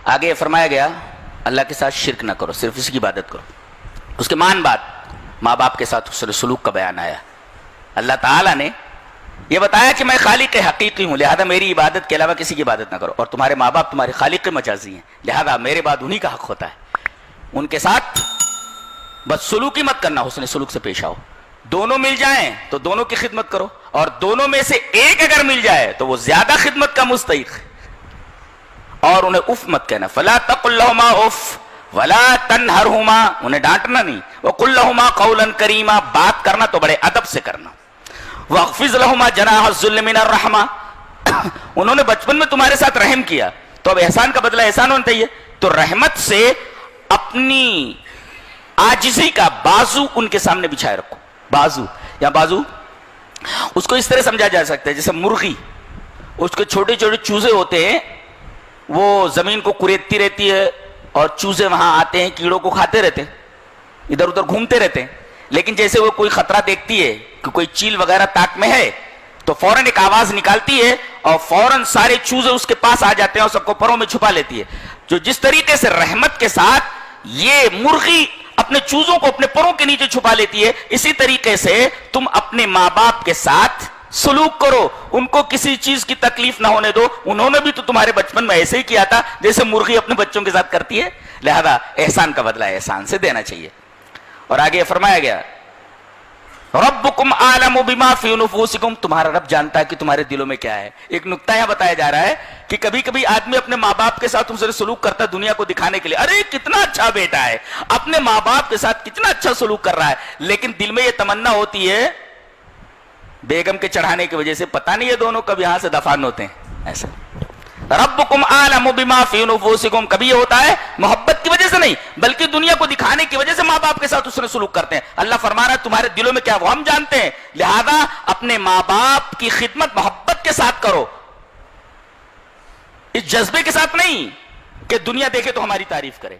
آگے فرمایا گیا اللہ کے ساتھ شرک نہ کرو، صرف اس کی عبادت کرو۔ اس کے بعد ماں باپ کے ساتھ حسن سلوک کا بیان آیا۔ اللہ تعالیٰ نے یہ بتایا کہ میں خالق حقیقی ہوں، لہذا میری عبادت کے علاوہ کسی کی عبادت نہ کرو، اور تمہارے ماں باپ تمہارے خالق مجازی ہیں، لہذا میرے بعد انہی کا حق ہوتا ہے، ان کے ساتھ بس سلوک ہی مت کرنا، حسن سلوک سے پیش آؤ۔ دونوں مل جائیں تو دونوں کی خدمت کرو، اور دونوں میں سے ایک اگر مل جائے تو وہ زیادہ خدمت کا مستحق ہے، اور انہیں اف مت کہنا۔ فلا تقل لهما اف ولا تنهرهما، انہیں ڈانٹنا نہیں، وقل لهما قولا کریما، بات کرنا تو بڑے ادب سے کرنا۔ واخفض لهما جناح الذل من الرحمہ، انہوں نے بچپن میں تمہارے ساتھ رحم کیا تو اب احسان کا بدلہ احسان ہونا چاہیے، تو رحمت سے اپنی عاجزی کا بازو ان کے سامنے بچھائے رکھو۔ بازو یا بازو اس کو اس طرح سمجھا جا سکتا ہے جیسے مرغی، اس کے چھوٹے چھوٹے چوزے ہوتے ہیں، وہ زمین کو کریدتی رہتی ہے اور چوزے وہاں آتے ہیں، کیڑوں کو کھاتے رہتے ہیں، ادھر ادھر گھومتے رہتے ہیں، لیکن جیسے وہ کوئی خطرہ دیکھتی ہے کہ کوئی چیل وغیرہ طاق میں ہے تو فوراً ایک آواز نکالتی ہے اور فوراً سارے چوزے اس کے پاس آ جاتے ہیں اور سب کو پروں میں چھپا لیتی ہے۔ جو جس طریقے سے رحمت کے ساتھ یہ مرغی اپنے چوزوں کو اپنے پروں کے نیچے چھپا لیتی ہے، اسی طریقے سے تم اپنے ماں باپ کے ساتھ سلوک کرو، ان کو کسی چیز کی تکلیف نہ ہونے دو، انہوں نے بھی تو تمہارے بچپن میں ایسے ہی کیا تھا جیسے مرغی اپنے بچوں کے ساتھ کرتی ہے، لہذا احسان کا بدلہ احسان سے دینا چاہیے۔ اور آگے فرمایا گیا ربکم اعلم بما فی نفوسکم، تمہارا رب جانتا ہے کہ تمہارے دلوں میں کیا ہے۔ ایک نکتہ یہاں بتایا جا رہا ہے کہ کبھی کبھی آدمی اپنے ماں باپ کے ساتھ اسے سلوک کرتا ہے دنیا کو دکھانے کے لیے، ارے کتنا اچھا بیٹا ہے، اپنے ماں باپ کے ساتھ کتنا اچھا سلوک کر رہا ہے، لیکن دل میں یہ تمنا ہوتی ہے بیگم کے چڑھانے کی وجہ سے پتہ نہیں یہ دونوں کب یہاں سے دفن ہوتے ہیں۔ ایسا ربکم اعلم بما فی نفوسکم، کبھی یہ ہوتا ہے محبت کی وجہ سے نہیں بلکہ دنیا کو دکھانے کی وجہ سے ماں باپ کے ساتھ اس نے سلوک کرتے ہیں۔ اللہ فرما رہا ہے تمہارے دلوں میں کیا وہ ہم جانتے ہیں، لہذا اپنے ماں باپ کی خدمت محبت کے ساتھ کرو، اس جذبے کے ساتھ نہیں کہ دنیا دیکھے تو ہماری تعریف کرے۔